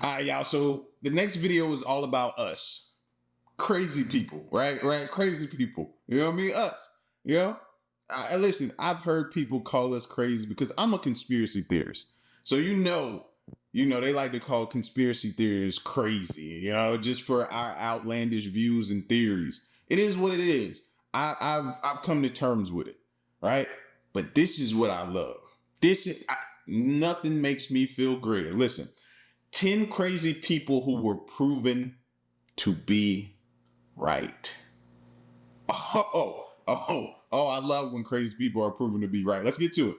All right, y'all. So the next video is all about us. Crazy people, right? Right? Crazy people. You know what I mean? Us. You know? Listen, I've heard people call us crazy because I'm a conspiracy theorist. So they like to call conspiracy theories crazy, just for our outlandish views and theories. It is what it is. I've come to terms with it, right? But this is what I love. Nothing makes me feel greater. Listen, 10 crazy people who were proven to be right. I love when crazy people are proven to be right. Let's get to it.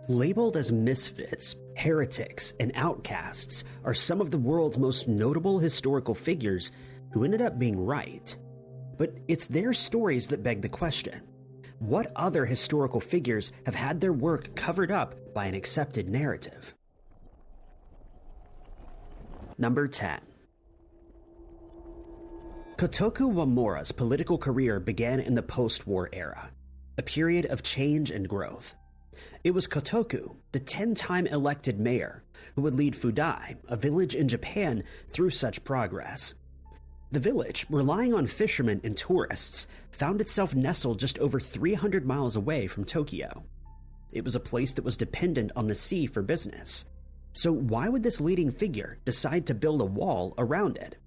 Labeled as misfits, heretics, and outcasts are some of the world's most notable historical figures who ended up being right. But it's their stories that beg the question: what other historical figures have had their work covered up by an accepted narrative? Number 10. Kotoku Woma's political career began in the post-war era, a period of change and growth. It was Kotoku, the 10-time elected mayor, who would lead Fudai, a village in Japan, through such progress. The village, relying on fishermen and tourists, found itself nestled just over 300 miles away from Tokyo. It was a place that was dependent on the sea for business. So why would this leading figure decide to build a wall around it?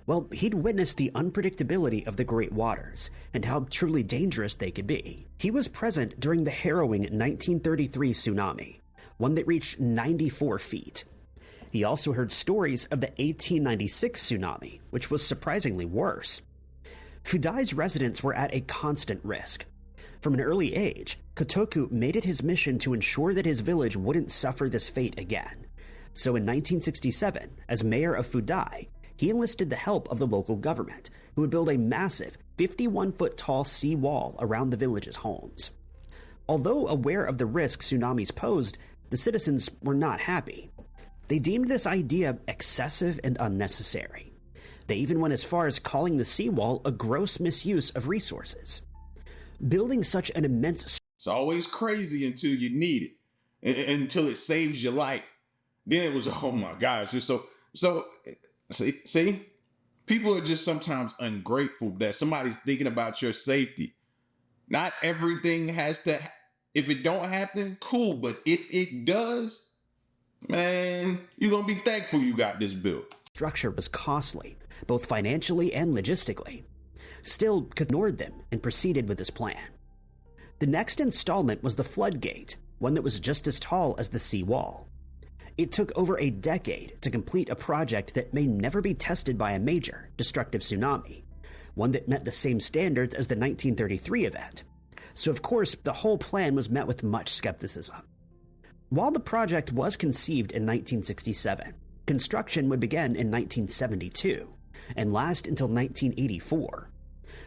Well, he'd witnessed the unpredictability of the Great Waters and how truly dangerous they could be. He was present during the harrowing 1933 tsunami, one that reached 94 feet. He also heard stories of the 1896 tsunami, which was surprisingly worse. Fudai's residents were at a constant risk. From an early age, Kotoku made it his mission to ensure that his village wouldn't suffer this fate again. So in 1967, as mayor of Fudai, he enlisted the help of the local government, who would build a massive 51-foot-tall sea wall around the village's homes. Although aware of the risks tsunamis posed, the citizens were not happy. They deemed this idea excessive and unnecessary. They even went as far as calling the seawall a gross misuse of resources. Building such an immense... It's always crazy until you need it, until it saves your life. Then it was, oh my gosh, See, people are just sometimes ungrateful that somebody's thinking about your safety. Not everything has to, if it don't happen, cool. But if it does, man, you're going to be thankful you got this built. Structure was costly, both financially and logistically. Still, ignored them and proceeded with his plan. The next installment was the floodgate, one that was just as tall as the sea wall. It took over a decade to complete a project that may never be tested by a major, destructive tsunami, one that met the same standards as the 1933 event. So of course, the whole plan was met with much skepticism. While the project was conceived in 1967, construction would begin in 1972 and last until 1984.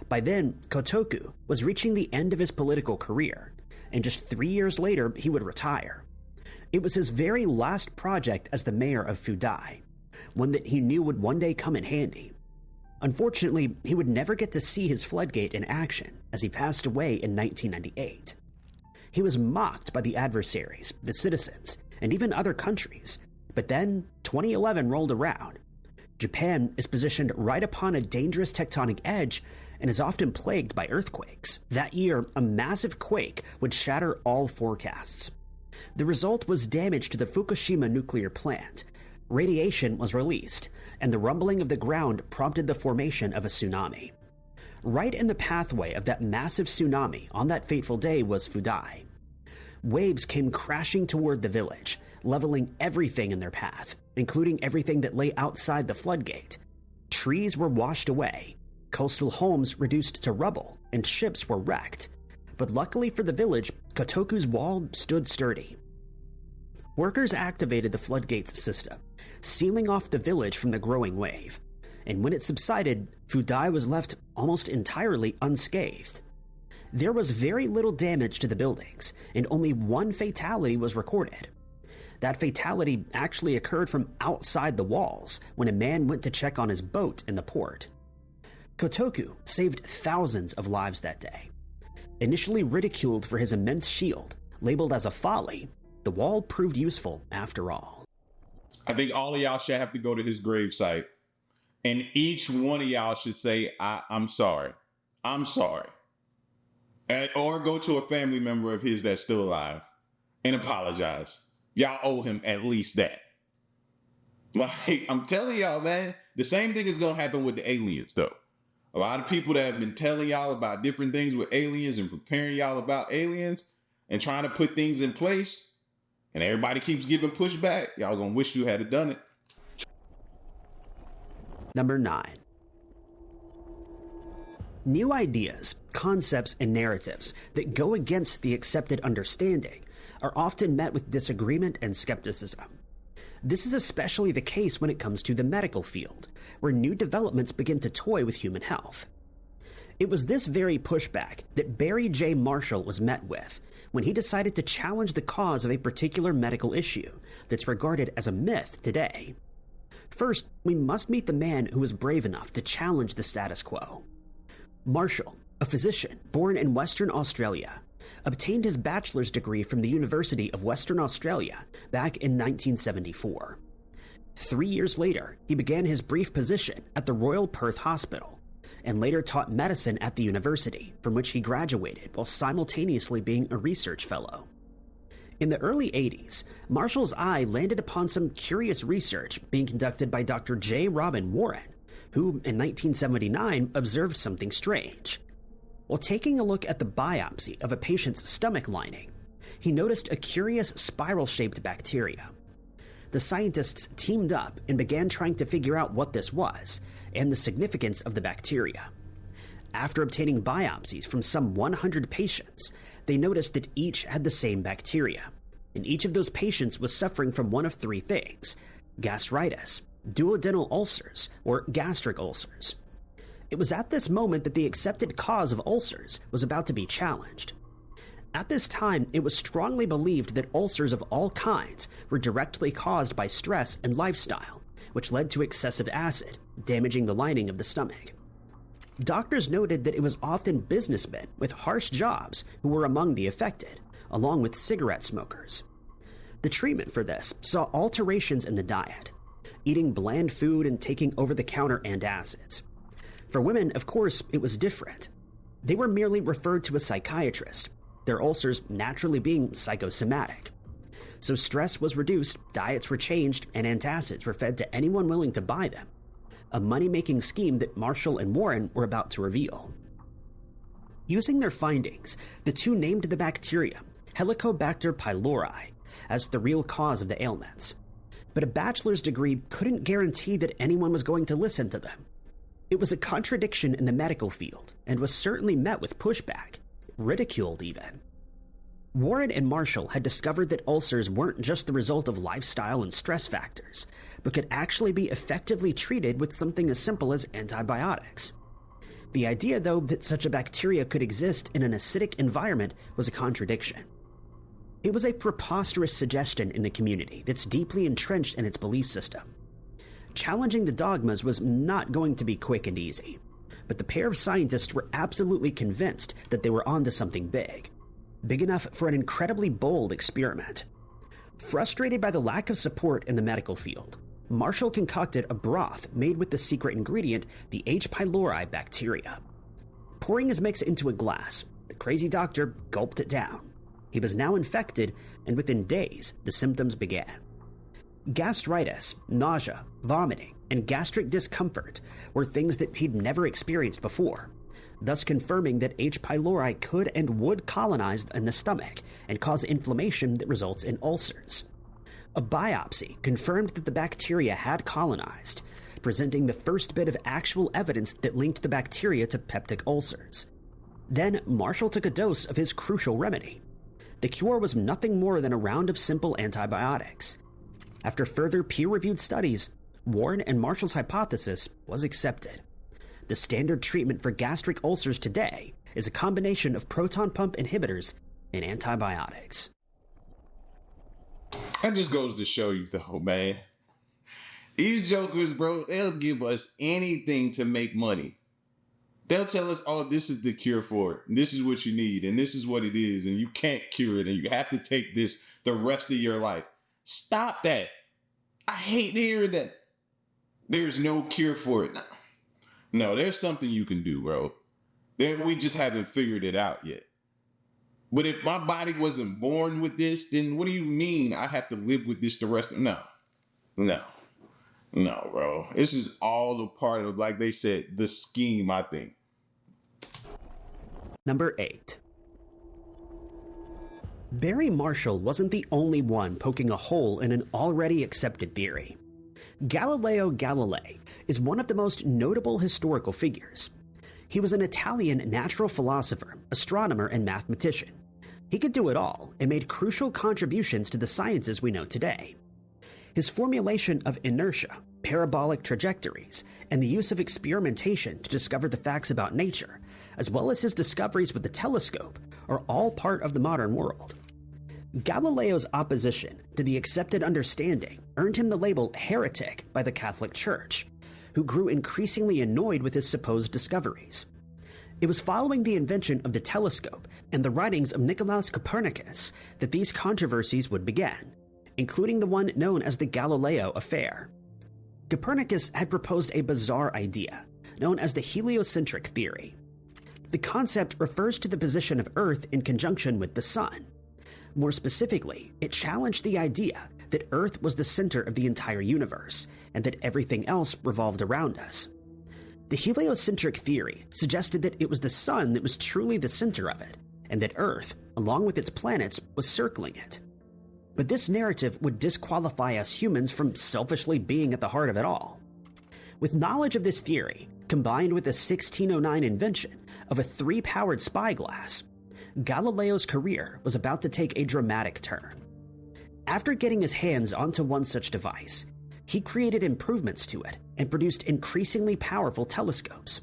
By then, Kotoku was reaching the end of his political career, and just 3 years later, he would retire. It was his very last project as the mayor of Fudai, one that he knew would one day come in handy. Unfortunately, he would never get to see his floodgate in action as he passed away in 1998. He was mocked by the adversaries, the citizens, and even other countries. But then 2011 rolled around. Japan is positioned right upon a dangerous tectonic edge and is often plagued by earthquakes. That year, a massive quake would shatter all forecasts. The result was damage to the Fukushima nuclear plant. Radiation was released, and the rumbling of the ground prompted the formation of a tsunami. Right in the pathway of that massive tsunami on that fateful day was Fudai. Waves came crashing toward the village, leveling everything in their path, including everything that lay outside the floodgate. Trees were washed away, coastal homes reduced to rubble, and ships were wrecked. But luckily for the village, Kotoku's wall stood sturdy. Workers activated the floodgates system, sealing off the village from the growing wave. And when it subsided, Fudai was left almost entirely unscathed. There was very little damage to the buildings, and only one fatality was recorded. That fatality actually occurred from outside the walls when a man went to check on his boat in the port. Kotoku saved thousands of lives that day. Initially ridiculed for his immense shield, Labeled as a folly, the wall proved useful after all. I think all of y'all should have to go to his gravesite, and each one of y'all should say, I'm sorry. I'm sorry. Or go to a family member of his that's still alive and apologize. Y'all owe him at least that. Like, I'm telling y'all, man, the same thing is going to happen with the aliens, though. A lot of people that have been telling y'all about different things with aliens and preparing y'all about aliens and trying to put things in place, and everybody keeps giving pushback, y'all going to wish you had done it. Number 9. New ideas, concepts, and narratives that go against the accepted understanding are often met with disagreement and skepticism. This is especially the case when it comes to the medical field, where new developments begin to toy with human health. It was this very pushback that Barry J. Marshall was met with when he decided to challenge the cause of a particular medical issue that's regarded as a myth today. First, we must meet the man who was brave enough to challenge the status quo. Marshall, a physician born in Western Australia, obtained his bachelor's degree from the University of Western Australia back in 1974. 3 years later, he began his brief position at the Royal Perth Hospital, and later taught medicine at the university, from which he graduated while simultaneously being a research fellow. In the early 80s, Marshall's eye landed upon some curious research being conducted by Dr. J. Robin Warren, who in 1979 observed something strange. While taking a look at the biopsy of a patient's stomach lining, he noticed a curious spiral-shaped bacteria. The scientists teamed up and began trying to figure out what this was and the significance of the bacteria. After obtaining biopsies from some 100 patients, they noticed that each had the same bacteria, and each of those patients was suffering from one of 3 things: gastritis, duodenal ulcers, or gastric ulcers. It was at this moment that the accepted cause of ulcers was about to be challenged. At this time, it was strongly believed that ulcers of all kinds were directly caused by stress and lifestyle, which led to excessive acid, damaging the lining of the stomach. Doctors noted that it was often businessmen with harsh jobs who were among the affected, along with cigarette smokers. The treatment for this saw alterations in the diet, eating bland food and taking over-the-counter antacids. For women, of course, it was different. They were merely referred to a psychiatrist, their ulcers naturally being psychosomatic. So stress was reduced, diets were changed, and antacids were fed to anyone willing to buy them. A money-making scheme that Marshall and Warren were about to reveal. Using their findings, the two named the bacteria Helicobacter pylori as the real cause of the ailments. But a bachelor's degree couldn't guarantee that anyone was going to listen to them. It was a contradiction in the medical field and was certainly met with pushback, ridiculed even. Warren and Marshall had discovered that ulcers weren't just the result of lifestyle and stress factors, but could actually be effectively treated with something as simple as antibiotics. The idea, though, that such a bacteria could exist in an acidic environment was a contradiction. It was a preposterous suggestion in the community that's deeply entrenched in its belief system. Challenging the dogmas was not going to be quick and easy, but the pair of scientists were absolutely convinced that they were onto something big enough for an incredibly bold experiment. Frustrated by the lack of support in the medical field, Marshall concocted a broth made with the secret ingredient, the H. pylori bacteria. Pouring his mix into a glass, the crazy doctor gulped it down. He was now infected, and within days, the symptoms began. Gastritis, nausea, vomiting, and gastric discomfort were things that he'd never experienced before, thus confirming that H. pylori could and would colonize in the stomach and cause inflammation that results in ulcers. A biopsy confirmed that the bacteria had colonized, presenting the first bit of actual evidence that linked the bacteria to peptic ulcers. Then Marshall took a dose of his crucial remedy. The cure was nothing more than a round of simple antibiotics. After further peer-reviewed studies, Warren and Marshall's hypothesis was accepted. The standard treatment for gastric ulcers today is a combination of proton pump inhibitors and antibiotics. That just goes to show you, though, man. These jokers, bro, they'll give us anything to make money. They'll tell us, oh, this is the cure for it. And this is what you need. And this is what it is. And you can't cure it. And you have to take this the rest of your life. Stop that. I hate hearing that. There's no cure for it. No, there's something you can do, bro. Then we just haven't figured it out yet. But if my body wasn't born with this, then what do you mean I have to live with this the rest of... No, bro. This is all a part of, like they said, the scheme, I think. Number 8. Barry Marshall wasn't the only one poking a hole in an already accepted theory. Galileo Galilei is one of the most notable historical figures. He was an Italian natural philosopher, astronomer, and mathematician. He could do it all and made crucial contributions to the sciences we know today. His formulation of inertia, parabolic trajectories, and the use of experimentation to discover the facts about nature, as well as his discoveries with the telescope, are all part of the modern world. Galileo's opposition to the accepted understanding earned him the label heretic by the Catholic Church, who grew increasingly annoyed with his supposed discoveries. It was following the invention of the telescope and the writings of Nicolaus Copernicus that these controversies would begin, including the one known as the Galileo Affair. Copernicus had proposed a bizarre idea, known as the heliocentric theory. The concept refers to the position of Earth in conjunction with the Sun. More specifically, it challenged the idea that Earth was the center of the entire universe, and that everything else revolved around us. The heliocentric theory suggested that it was the Sun that was truly the center of it, and that Earth, along with its planets, was circling it. But this narrative would disqualify us humans from selfishly being at the heart of it all. With knowledge of this theory, combined with the 1609 invention of a 3-powered spyglass, Galileo's career was about to take a dramatic turn. After getting his hands onto one such device, he created improvements to it and produced increasingly powerful telescopes.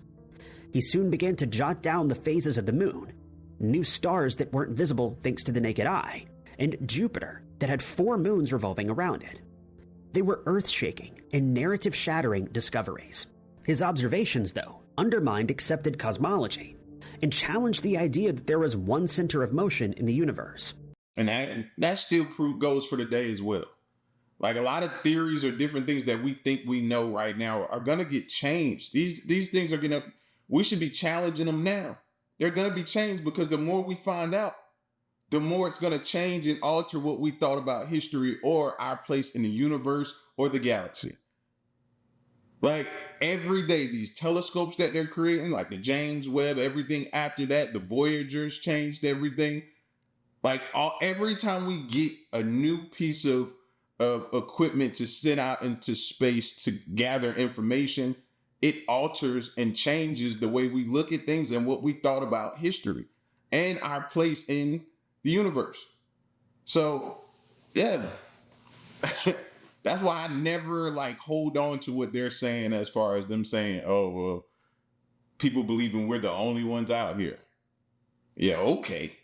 He soon began to jot down the phases of the moon, new stars that weren't visible thanks to the naked eye, and Jupiter that had 4 moons revolving around it. They were earth-shaking and narrative-shattering discoveries. His observations, though, undermined accepted cosmology and challenged the idea that there was one center of motion in the universe. And that still goes for today as well. Like, a lot of theories or different things that we think we know right now are going to get changed. These things are going to, we should be challenging them now. They're going to be changed because the more we find out, the more it's going to change and alter what we thought about history or our place in the universe or the galaxy. Like, every day, these telescopes that they're creating, like the James Webb, everything after that, the Voyagers changed everything. Like, every time we get a new piece of equipment to send out into space to gather information, it alters and changes the way we look at things and what we thought about history and our place in the universe. So, yeah, that's why I never hold on to what they're saying as far as them saying, oh, well, people believing we're the only ones out here. Yeah, okay.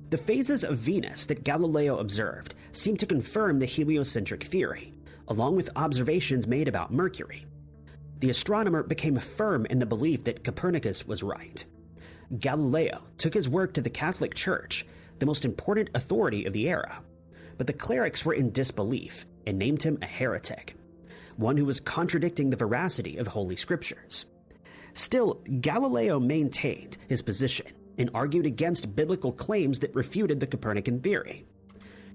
The phases of Venus that Galileo observed seemed to confirm the heliocentric theory, along with observations made about Mercury. The astronomer became firm in the belief that Copernicus was right. Galileo took his work to the Catholic Church, the most important authority of the era, but the clerics were in disbelief and named him a heretic, one who was contradicting the veracity of Holy Scriptures. Still, Galileo maintained his position and argued against biblical claims that refuted the Copernican theory.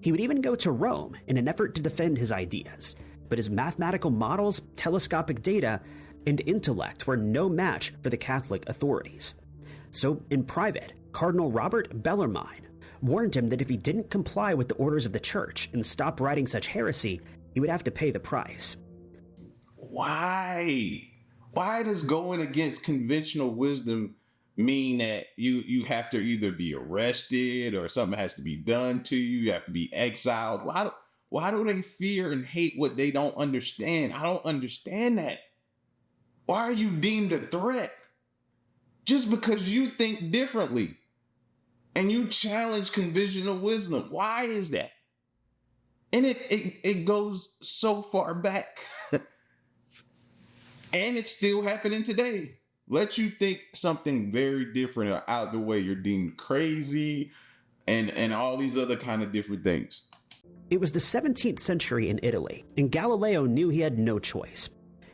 He would even go to Rome in an effort to defend his ideas, but his mathematical models, telescopic data, and intellect were no match for the Catholic authorities. So, in private, Cardinal Robert Bellarmine warned him that if he didn't comply with the orders of the Church and stop writing such heresy, he would have to pay the price. Why? Why does going against conventional wisdom mean that you have to either be arrested or something has to be done to you? You have to be exiled. Why do they fear and hate what they don't understand? I don't understand that. Why are you deemed a threat? Just because you think differently and you challenge conventional wisdom. Why is that? And it goes so far back. And it's still happening today. let you think something very different or out the way. You're deemed crazy and all these other kind of different things. It was the 17th century in Italy, and Galileo knew he had no choice.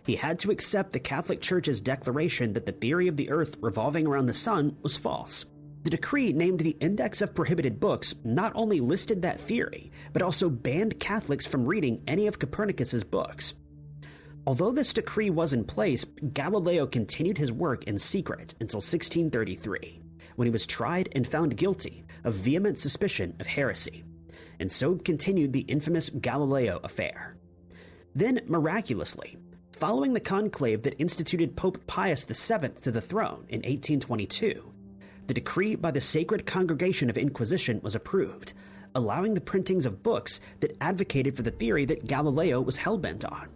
He had to accept the Catholic Church's declaration that the theory of the Earth revolving around the sun was false. The decree named the Index of Prohibited Books not only listed that theory, but also banned Catholics from reading any of Copernicus's books. Although this decree was in place, Galileo continued his work in secret until 1633, when he was tried and found guilty of vehement suspicion of heresy, and so continued the infamous Galileo affair. Then, miraculously, following the conclave that instituted Pope Pius VII to the throne in 1822, the decree by the Sacred Congregation of Inquisition was approved, allowing the printings of books that advocated for the theory that Galileo was hell-bent on.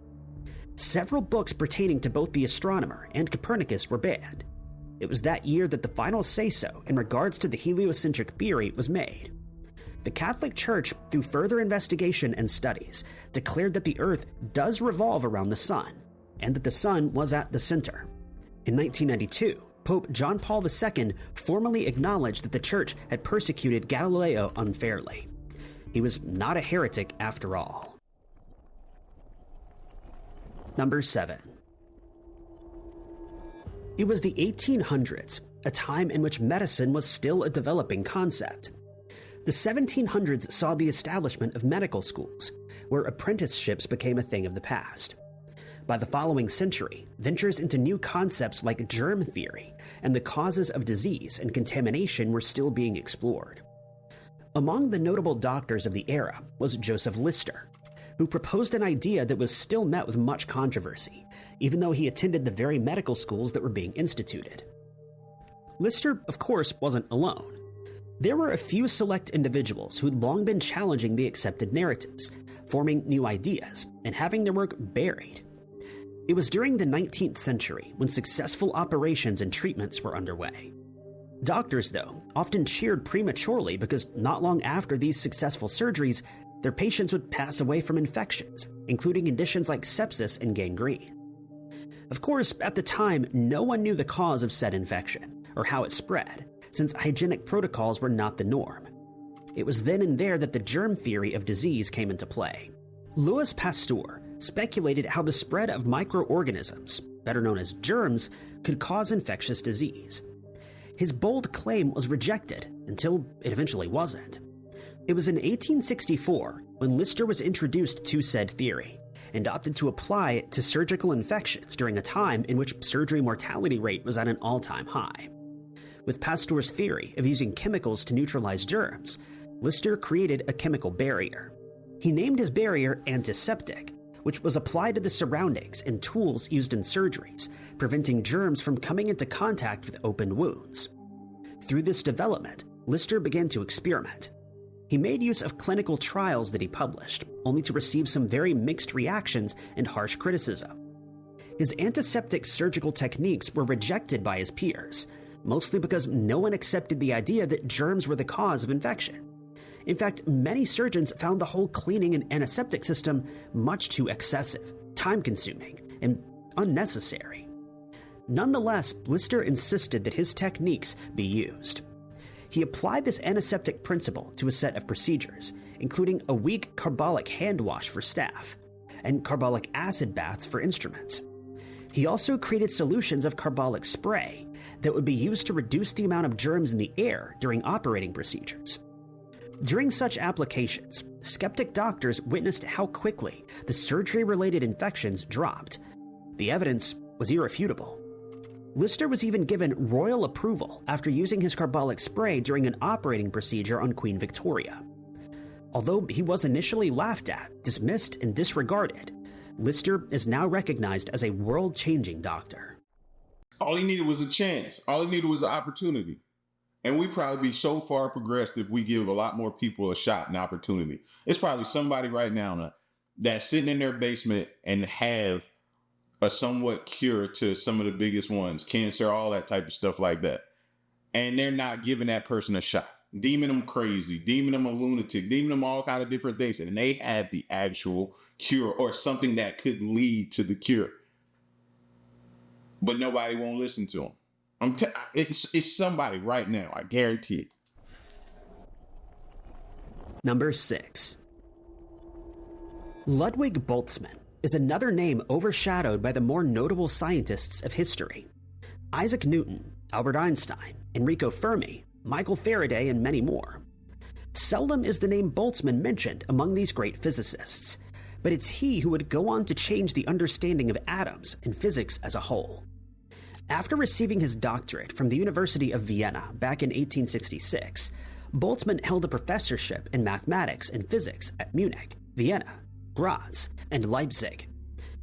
Several books pertaining to both the astronomer and Copernicus were banned. It was that year that the final say-so in regards to the heliocentric theory was made. The Catholic Church, through further investigation and studies, declared that the Earth does revolve around the sun, and that the sun was at the center. In 1992, Pope John Paul II formally acknowledged that the Church had persecuted Galileo unfairly. He was not a heretic after all. Number 7. It was the 1800s, a time in which medicine was still a developing concept. The 1700s saw the establishment of medical schools, where apprenticeships became a thing of the past. By the following century, ventures into new concepts like germ theory and the causes of disease and contamination were still being explored. Among the notable doctors of the era was Joseph Lister, who proposed an idea that was still met with much controversy, even though he attended the very medical schools that were being instituted. Lister, of course, wasn't alone. There were a few select individuals who'd long been challenging the accepted narratives, forming new ideas, and having their work buried. It was during the 19th century when successful operations and treatments were underway. Doctors, though, often cheered prematurely because not long after these successful surgeries, their patients would pass away from infections, including conditions like sepsis and gangrene. Of course, at the time, no one knew the cause of said infection, or how it spread, since hygienic protocols were not the norm. It was then and there that the germ theory of disease came into play. Louis Pasteur speculated how the spread of microorganisms, better known as germs, could cause infectious disease. His bold claim was rejected until it eventually wasn't. It was in 1864 when Lister was introduced to said theory and opted to apply it to surgical infections during a time in which surgery mortality rate was at an all-time high. With Pasteur's theory of using chemicals to neutralize germs, Lister created a chemical barrier. He named his barrier antiseptic, which was applied to the surroundings and tools used in surgeries, preventing germs from coming into contact with open wounds. Through this development, Lister began to experiment. He made use of clinical trials that he published, only to receive some very mixed reactions and harsh criticism. His antiseptic surgical techniques were rejected by his peers, mostly because no one accepted the idea that germs were the cause of infection. In fact, many surgeons found the whole cleaning and antiseptic system much too excessive, time-consuming, and unnecessary. Nonetheless, Lister insisted that his techniques be used. He applied this antiseptic principle to a set of procedures, including a weak carbolic hand wash for staff, and carbolic acid baths for instruments. He also created solutions of carbolic spray that would be used to reduce the amount of germs in the air during operating procedures. During such applications, skeptic doctors witnessed how quickly the surgery-related infections dropped. The evidence was irrefutable. Lister was even given royal approval after using his carbolic spray during an operating procedure on Queen Victoria. Although he was initially laughed at, dismissed, and disregarded, Lister is now recognized as a world-changing doctor. All he needed was a chance. All he needed was an opportunity. And we'd probably be so far progressed if we give a lot more people a shot and opportunity. It's probably somebody right now that's sitting in their basement and have a somewhat cure to some of the biggest ones, cancer, all that type of stuff like that. And they're not giving that person a shot, deeming them crazy, deeming them a lunatic, deeming them all kind of different things. And they have the actual cure or something that could lead to the cure. but nobody won't listen to him. It's somebody right now, I guarantee it. Number 6. Lewig Boltzman is another name overshadowed by the more notable scientists of history. Isaac Newton, Albert Einstein, Enrico Fermi, Michael Faraday, and many more. Seldom is the name Boltzmann mentioned among these great physicists, but it's he who would go on to change the understanding of atoms and physics as a whole. After receiving his doctorate from the University of Vienna back in 1866, Boltzmann held a professorship in mathematics and physics at Munich, Vienna, Graz, and Leipzig.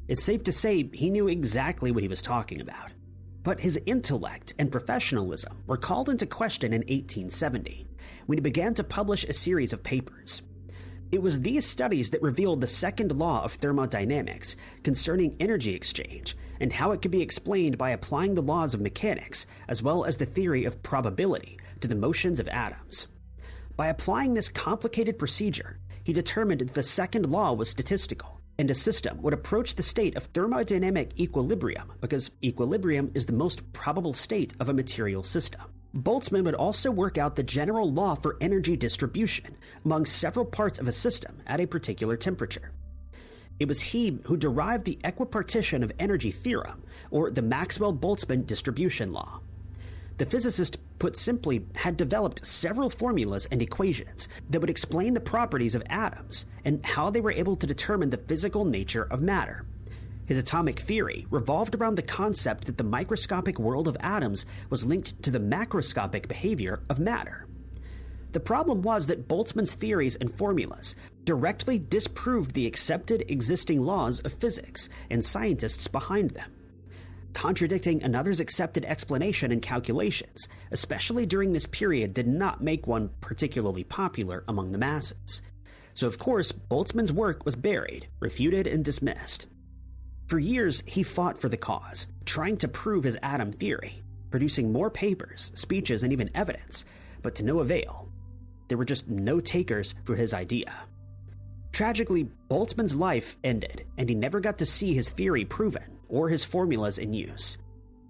It's safe to say he knew exactly what he was talking about. But his intellect and professionalism were called into question in 1870, when he began to publish a series of papers. It was these studies that revealed the second law of thermodynamics concerning energy exchange and how it could be explained by applying the laws of mechanics as well as the theory of probability to the motions of atoms. By applying this complicated procedure, he determined that the second law was statistical, and a system would approach the state of thermodynamic equilibrium because equilibrium is the most probable state of a material system. Boltzmann would also work out the general law for energy distribution among several parts of a system at a particular temperature. It was he who derived the equipartition of energy theorem, or the Maxwell-Boltzmann distribution law. The physicist, put simply, had developed several formulas and equations that would explain the properties of atoms and how they were able to determine the physical nature of matter. His atomic theory revolved around the concept that the microscopic world of atoms was linked to the macroscopic behavior of matter. The problem was that Boltzmann's theories and formulas directly disproved the accepted existing laws of physics and scientists behind them. Contradicting another's accepted explanation and calculations, especially during this period, did not make one particularly popular among the masses. So of course, Boltzmann's work was buried, refuted, and dismissed. For years, he fought for the cause, trying to prove his atom theory, producing more papers, speeches, and even evidence, but to no avail. There were just no takers for his idea. Tragically, Boltzmann's life ended, and he never got to see his theory proven or his formulas in use.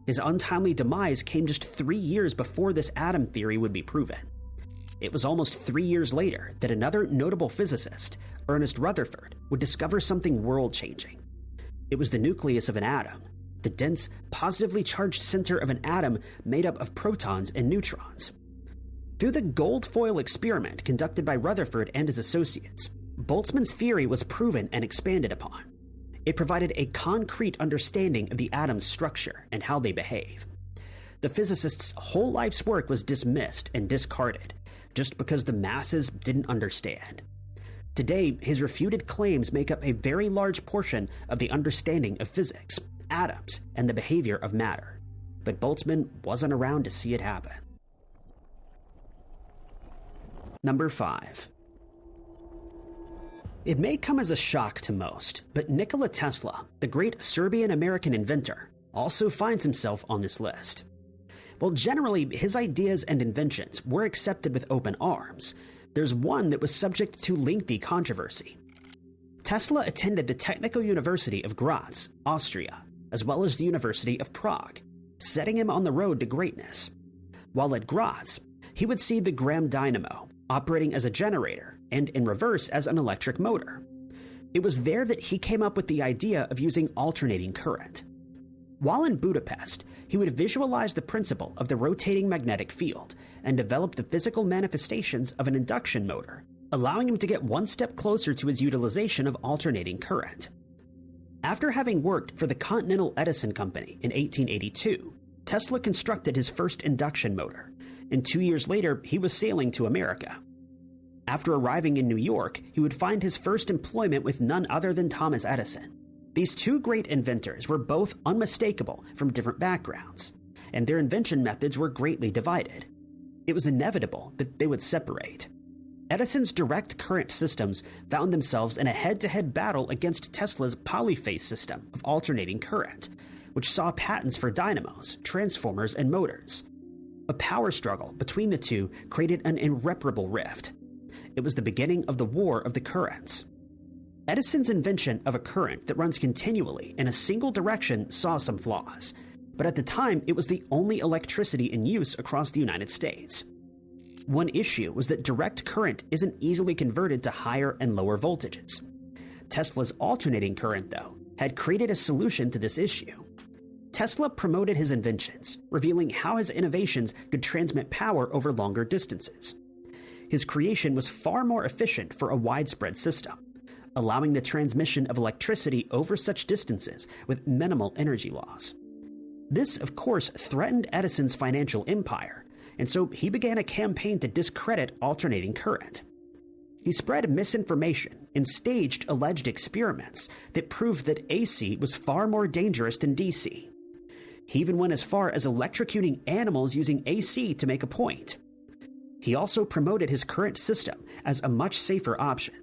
His untimely demise came just 3 years before this atom theory would be proven. It was almost 3 years later that another notable physicist, Ernest Rutherford, would discover something world-changing. It was the nucleus of an atom, the dense, positively charged center of an atom made up of protons and neutrons. Through the gold foil experiment conducted by Rutherford and his associates, Boltzmann's theory was proven and expanded upon. It provided a concrete understanding of the atom's structure and how they behave. The physicist's whole life's work was dismissed and discarded, just because the masses didn't understand. Today, his refuted claims make up a very large portion of the understanding of physics, atoms, and the behavior of matter. But Boltzmann wasn't around to see it happen. Number 5. It may come as a shock to most, but Nicola Tesla, the great Serbian-American inventor, also finds himself on this list. While generally his ideas and inventions were accepted with open arms, there's one that was subject to lengthy controversy. Tesla attended the Technical University of Graz, Austria, as well as the University of Prague, setting him on the road to greatness. While at Graz, he would see the Gramme dynamo, operating as a generator and in reverse as an electric motor. It was there that he came up with the idea of using alternating current. While in Budapest, he would visualize the principle of the rotating magnetic field and develop the physical manifestations of an induction motor, allowing him to get one step closer to his utilization of alternating current. After having worked for the Continental Edison Company in 1882, Tesla constructed his first induction motor, and 2 years later he was sailing to America. After arriving in New York, he would find his first employment with none other than Thomas Edison. These two great inventors were both unmistakable from different backgrounds, and their invention methods were greatly divided. It was inevitable that they would separate. Edison's direct current systems found themselves in a head-to-head battle against Tesla's polyphase system of alternating current, which saw patents for dynamos, transformers, and motors. A power struggle between the two created an irreparable rift. It was the beginning of the War of the Currents. Edison's invention of a current that runs continually in a single direction saw some flaws, but at the time it was the only electricity in use across the United States. One issue was that direct current isn't easily converted to higher and lower voltages. Tesla's alternating current, though, had created a solution to this issue. Tesla promoted his inventions, revealing how his innovations could transmit power over longer distances. His creation was far more efficient for a widespread system, allowing the transmission of electricity over such distances with minimal energy loss. This, of course, threatened Edison's financial empire, and so he began a campaign to discredit alternating current. He spread misinformation and staged alleged experiments that proved that AC was far more dangerous than DC. He even went as far as electrocuting animals using AC to make a point. He also promoted his current system as a much safer option.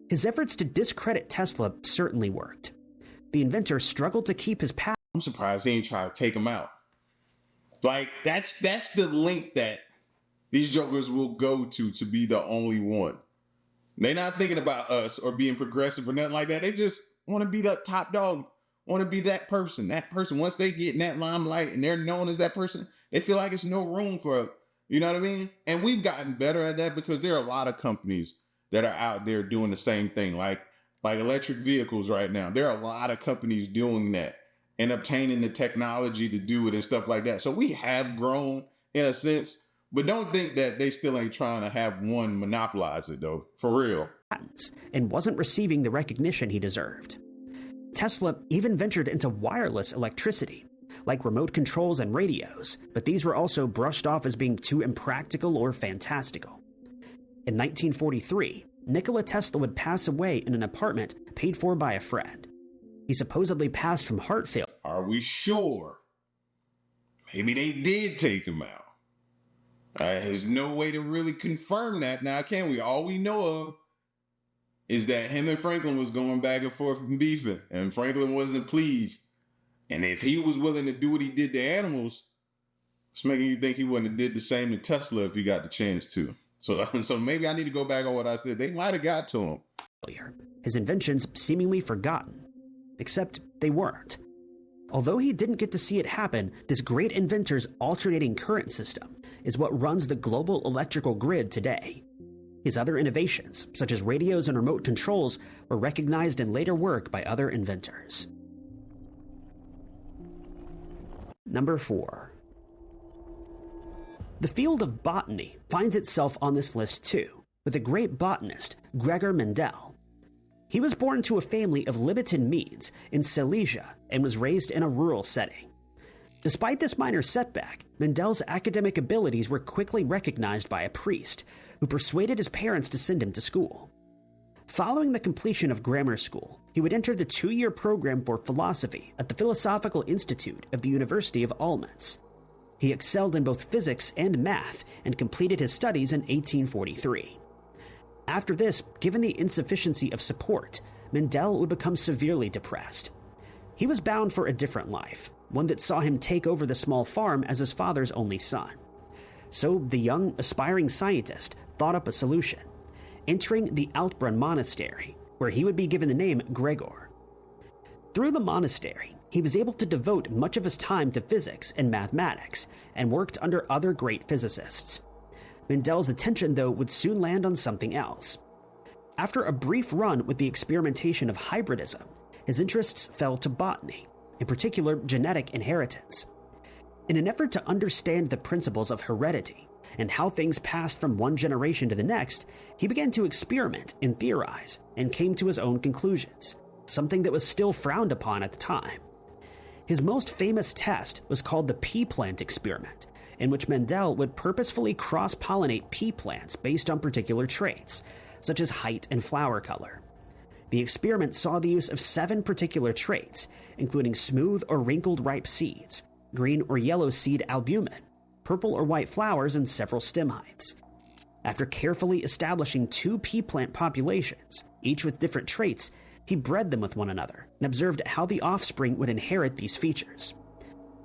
His efforts to discredit Tesla certainly worked. The inventor struggled to keep his power. I'm surprised he ain't trying to take him out. Like, that's the link that these jokers will go to be the only one. They're not thinking about us or being progressive or nothing like that. They just want to be the top dog, want to be that person. That person, once they get in that limelight and they're known as that person, they feel like it's no room for, you know what I mean? And we've gotten better at that because there are a lot of companies that are out there doing the same thing, like electric vehicles right now. There are a lot of companies doing that and obtaining the technology to do it and stuff like that. So we have grown in a sense, but don't think that they still ain't trying to have one monopolize it though, for real. And wasn't receiving the recognition he deserved. Tesla even ventured into wireless electricity, like remote controls and radios, but these were also brushed off as being too impractical or fantastical. In 1943, Nikola Tesla would pass away in an apartment paid for by a friend. He supposedly passed from heart failure. Are we sure? Maybe they did take him out. There's no way to really confirm that now, can we? All we know of is that him and Franklin was going back and forth and beefing, and Franklin wasn't pleased. And if he was willing to do what he did to animals, it's making you think he wouldn't have did the same to Tesla if he got the chance to. So maybe I need to go back on what I said. They might have got to him. His inventions seemingly forgotten. Except they weren't. Although he didn't get to see it happen, this great inventor's alternating current system is what runs the global electrical grid today. His other innovations, such as radios and remote controls, were recognized in later work by other inventors. Number 4. The field of botany finds itself on this list too, with the great botanist Gregor Mandel. He was born to a family of Libytan Medes in Silesia and was raised in a rural setting. Despite this minor setback, Mandel's academic abilities were quickly recognized by a priest, who persuaded his parents to send him to school. Following the completion of grammar school, he would enter the 2-year program for philosophy at the Philosophical Institute of the University of Olmütz. He excelled in both physics and math and completed his studies in 1843. After this, given the insufficiency of support, Mandel would become severely depressed. He was bound for a different life, one that saw him take over the small farm as his father's only son. So the young, aspiring scientist thought up a solution, entering the Altbrunn Monastery, where he would be given the name Gregor. Through the monastery, he was able to devote much of his time to physics and mathematics, and worked under other great physicists. Mandel's attention, though, would soon land on something else. After a brief run with the experimentation of hybridism, his interests fell to botany, in particular genetic inheritance. In an effort to understand the principles of heredity and how things passed from one generation to the next, he began to experiment and theorize, and came to his own conclusions, something that was still frowned upon at the time. His most famous test was called the pea plant experiment, in which Mandel would purposefully cross-pollinate pea plants based on particular traits, such as height and flower color. The experiment saw the use of 7 particular traits, including smooth or wrinkled ripe seeds, green or yellow seed albumen, purple or white flowers, and several stem heights. After carefully establishing 2 pea plant populations, each with different traits, he bred them with one another and observed how the offspring would inherit these features.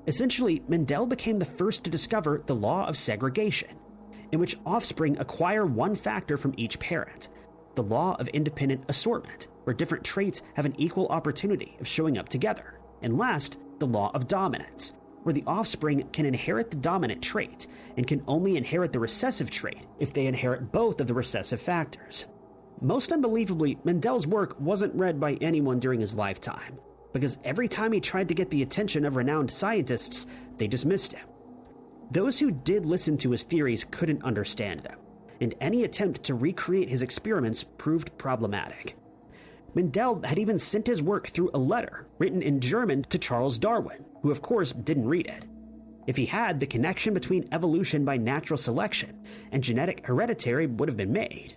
Essentially, Mandel became the first to discover the law of segregation, in which offspring acquire one factor from each parent, the law of independent assortment, where different traits have an equal opportunity of showing up together, and last, the law of dominance, where the offspring can inherit the dominant trait and can only inherit the recessive trait if they inherit both of the recessive factors. Most unbelievably, Mandel's work wasn't read by anyone during his lifetime, because every time he tried to get the attention of renowned scientists, they dismissed him. Those who did listen to his theories couldn't understand them, and any attempt to recreate his experiments proved problematic. Mandel had even sent his work through a letter written in German to Charles Darwin, who of course didn't read it. If he had, the connection between evolution by natural selection and genetic hereditary would have been made.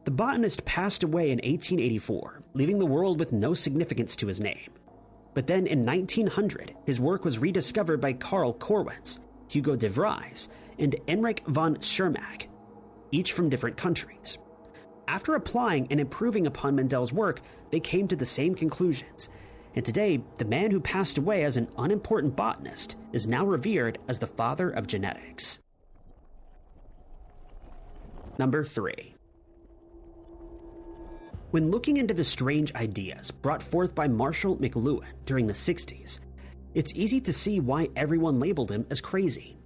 The botanist passed away in 1884, leaving the world with no significance to his name. But then in 1900, his work was rediscovered by Karl Corwins, Hugo de Vries, and Enrich von Schermach, each from different countries. After applying and improving upon Mandel's work, they came to the same conclusions, and today, the man who passed away as an unimportant botanist is now revered as the father of genetics. Number 3. When looking into the strange ideas brought forth by Marshall McLuhan during the 60s, it's easy to see why everyone labeled him as crazy.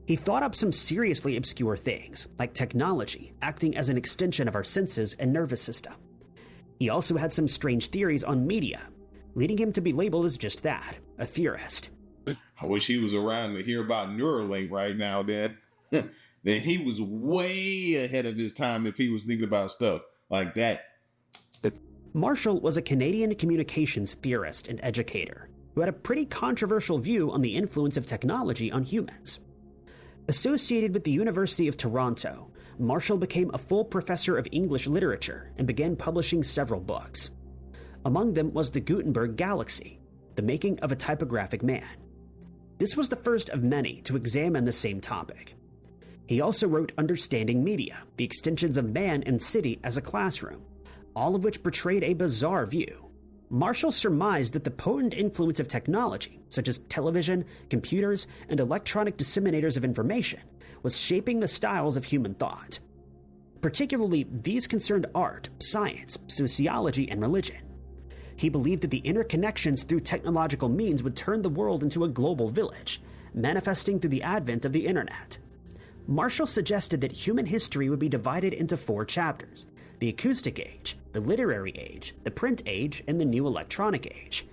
He thought up some seriously obscure things, like technology acting as an extension of our senses and nervous system. He also had some strange theories on media, leading him to be labeled as just that, a theorist. I wish he was around to hear about Neuralink right now, Dad. Then he was way ahead of his time if he was thinking about stuff like that. Marshall was a Canadian communications theorist and educator who had a pretty controversial view on the influence of technology on humans. Associated with the University of Toronto, Marshall became a full professor of English literature and began publishing several books. Among them was The Gutenberg Galaxy, The Making of a Typographic Man. This was the first of many to examine the same topic. He also wrote Understanding Media, The Extensions of Man and City as a Classroom, all of which portrayed a bizarre view. Marshall surmised that the potent influence of technology, such as television, computers, and electronic disseminators of information, was shaping the styles of human thought. Particularly, these concerned art, science, sociology, and religion. He believed that the interconnections through technological means would turn the world into a global village, manifesting through the advent of the internet. Marshall suggested that human history would be divided into 4 chapters: the acoustic age, the literary age, the print age, and the new electronic age.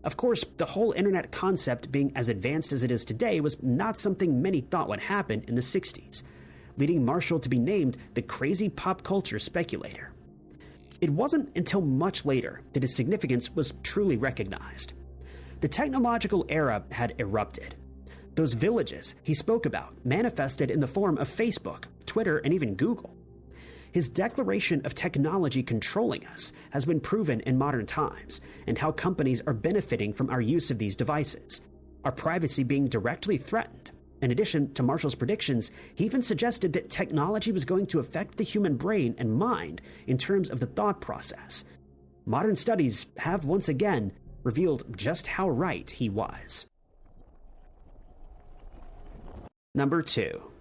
Of course, the whole internet concept being as advanced as it is today was not something many thought would happen in the 60s, leading Marshall to be named the crazy pop culture speculator. It wasn't until much later that his significance was truly recognized. The technological era had erupted. Those villages he spoke about manifested in the form of Facebook, Twitter, and even Google. His declaration of technology controlling us has been proven in modern times, and how companies are benefiting from our use of these devices, our privacy being directly threatened. In addition to Marshall's predictions, he even suggested that technology was going to affect the human brain and mind in terms of the thought process. Modern studies have once again revealed just how right he was. Number 2.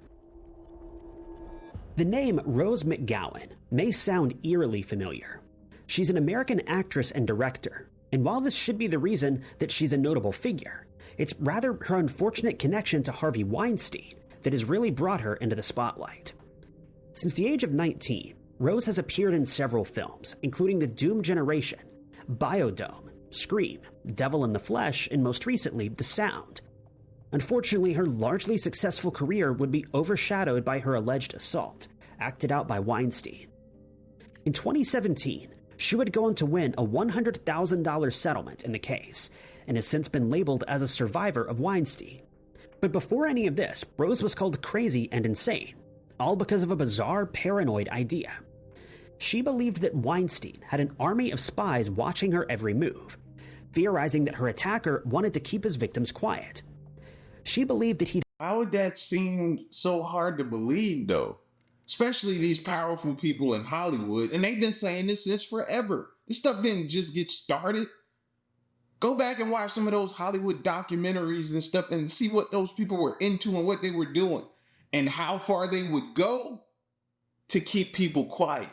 The name Rose McGowan may sound eerily familiar. She's an American actress and director, and while this should be the reason that she's a notable figure, it's rather her unfortunate connection to Harvey Weinstein that has really brought her into the spotlight. Since the age of 19, Rose has appeared in several films, including The Doom Generation, Biodome, Scream, Devil in the Flesh, and most recently, The Sound. Unfortunately, her largely successful career would be overshadowed by her alleged assault, acted out by Weinstein. In 2017, she would go on to win a $100,000 settlement in the case, and has since been labeled as a survivor of Weinstein. But before any of this, Rose was called crazy and insane, all because of a bizarre, paranoid idea. She believed that Weinstein had an army of spies watching her every move, theorizing that her attacker wanted to keep his victims quiet. She believed that How would that seem so hard to believe, though? Especially these powerful people in Hollywood, and they've been saying this since forever. This stuff didn't just get started. Go back and watch some of those Hollywood documentaries and stuff and see what those people were into and what they were doing and how far they would go to keep people quiet.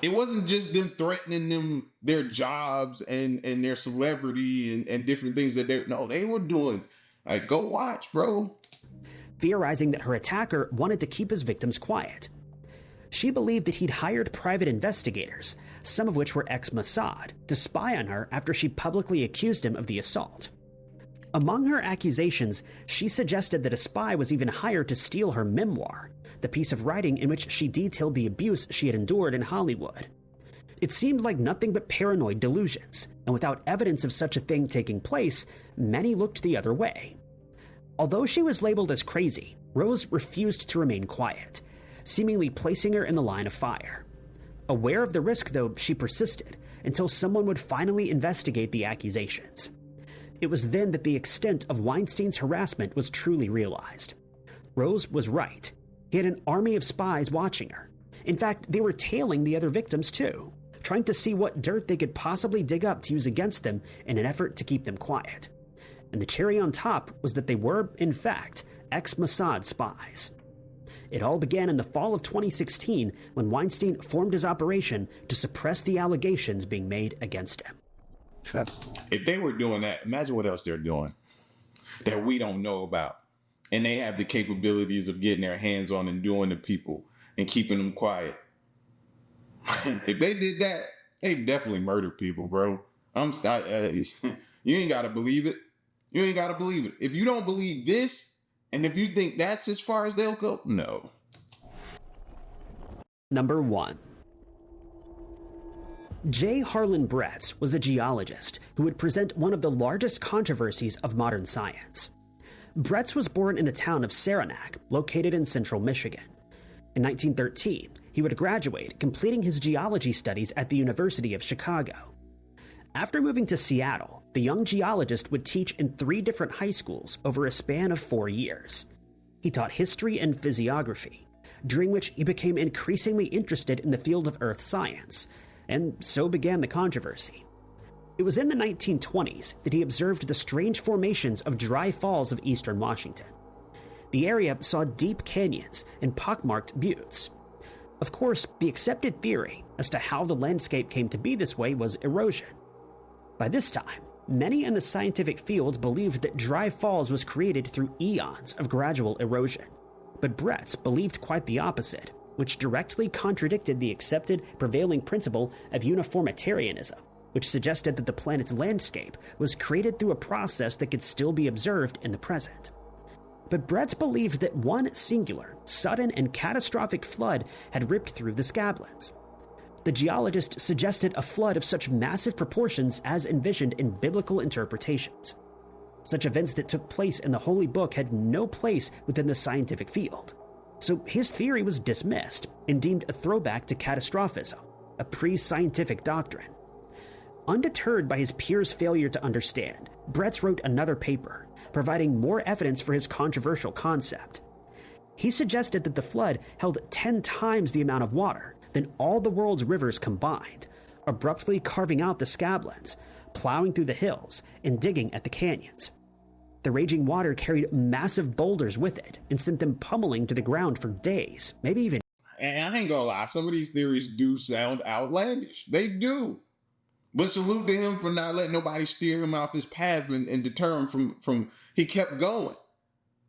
It wasn't just them threatening them their jobs and their celebrity and different things that they were doing Like, go watch, bro. Theorizing that her attacker wanted to keep his victims quiet. She believed that he'd hired private investigators, some of which were ex-Mossad, to spy on her after she publicly accused him of the assault. Among her accusations, she suggested that a spy was even hired to steal her memoir, the piece of writing in which she detailed the abuse she had endured in Hollywood. It seemed like nothing but paranoid delusions, and without evidence of such a thing taking place, many looked the other way. Although she was labeled as crazy, Rose refused to remain quiet, seemingly placing her in the line of fire. Aware of the risk, though, she persisted until someone would finally investigate the accusations. It was then that the extent of Weinstein's harassment was truly realized. Rose was right. He had an army of spies watching her. In fact, they were tailing the other victims too, trying to see what dirt they could possibly dig up to use against them in an effort to keep them quiet. And the cherry on top was that they were, in fact, ex-Mossad spies. It all began in the fall of 2016 when Weinstein formed his operation to suppress the allegations being made against him. If they were doing that, imagine what else they're doing that we don't know about. And they have the capabilities of getting their hands on and doing to people and keeping them quiet. If they did that, they definitely murdered people, bro. You ain't got to believe it. You ain't got to believe it. If you don't believe this, and if you think that's as far as they'll go, no. Number 1. J. Harlon Brett was a geologist who would present one of the largest controversies of modern science. Brett was born in the town of Saranac, located in central Michigan. In 1913, he would graduate, completing his geology studies at the University of Chicago. After moving to Seattle, the young geologist would teach in 3 different high schools over a span of 4 years. He taught history and physiography, during which he became increasingly interested in the field of earth science, and so began the controversy. It was in the 1920s that he observed the strange formations of dry falls of eastern Washington. The area saw deep canyons and pockmarked buttes. Of course, the accepted theory as to how the landscape came to be this way was erosion. By this time, many in the scientific field believed that dry falls was created through eons of gradual erosion. But Brett believed quite the opposite, which directly contradicted the accepted prevailing principle of uniformitarianism, which suggested that the planet's landscape was created through a process that could still be observed in the present. But Brett believed that one singular, sudden, and catastrophic flood had ripped through the scablands. The geologist suggested a flood of such massive proportions as envisioned in biblical interpretations. Such events that took place in the Holy Book had no place within the scientific field. So his theory was dismissed and deemed a throwback to catastrophism, a pre-scientific doctrine. Undeterred by his peers' failure to understand, Brett wrote another paper, providing more evidence for his controversial concept. He suggested that the flood held 10 times the amount of water than all the world's rivers combined, abruptly carving out the scablands, plowing through the hills, and digging at the canyons. The raging water carried massive boulders with it and sent them pummeling to the ground for days, maybe even. And I ain't gonna lie, some of these theories do sound outlandish. They do. But salute to him for not letting nobody steer him off his path and deter him from he kept going.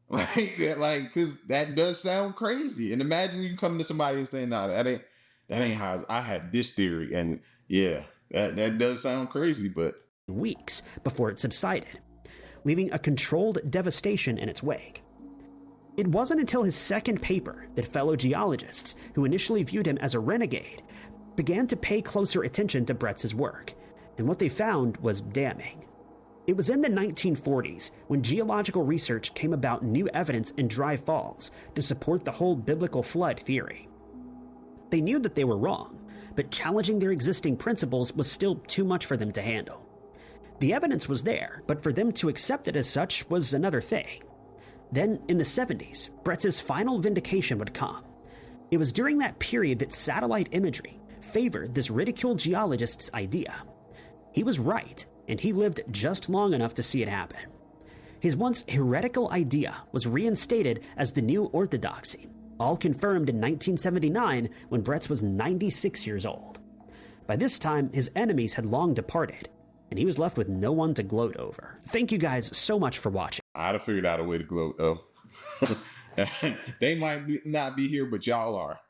Because that does sound crazy. And imagine you coming to somebody and saying, "No, that ain't how I had this theory." And yeah, that does sound crazy, but weeks before it subsided, leaving a controlled devastation in its wake. It wasn't until his second paper that fellow geologists, who initially viewed him as a renegade, began to pay closer attention to Brett's work, and what they found was damning. It was in the 1940s when geological research came about new evidence in dry falls to support the whole biblical flood theory. They knew that they were wrong, but challenging their existing principles was still too much for them to handle. The evidence was there, but for them to accept it as such was another thing. Then, in the 70s, Brett's final vindication would come. It was during that period that satellite imagery favored this ridiculed geologist's idea. He was right, and he lived just long enough to see it happen. His once heretical idea was reinstated as the new orthodoxy, all confirmed in 1979 when Brett was 96 years old. By this time, his enemies had long departed, and he was left with no one to gloat over. Thank you guys so much for watching. I'd have figured out a way to gloat though. They might not be here, but y'all are.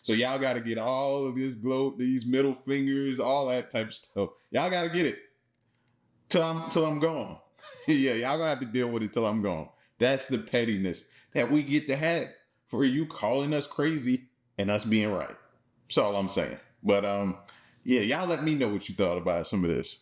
So y'all got to get all of this gloat, these middle fingers, all that type of stuff. Y'all got to get it till I'm gone. Yeah, y'all gonna have to deal with it till I'm gone. That's the pettiness that we get to have for you calling us crazy and us being right. That's all I'm saying. But yeah, y'all let me know what you thought about some of this.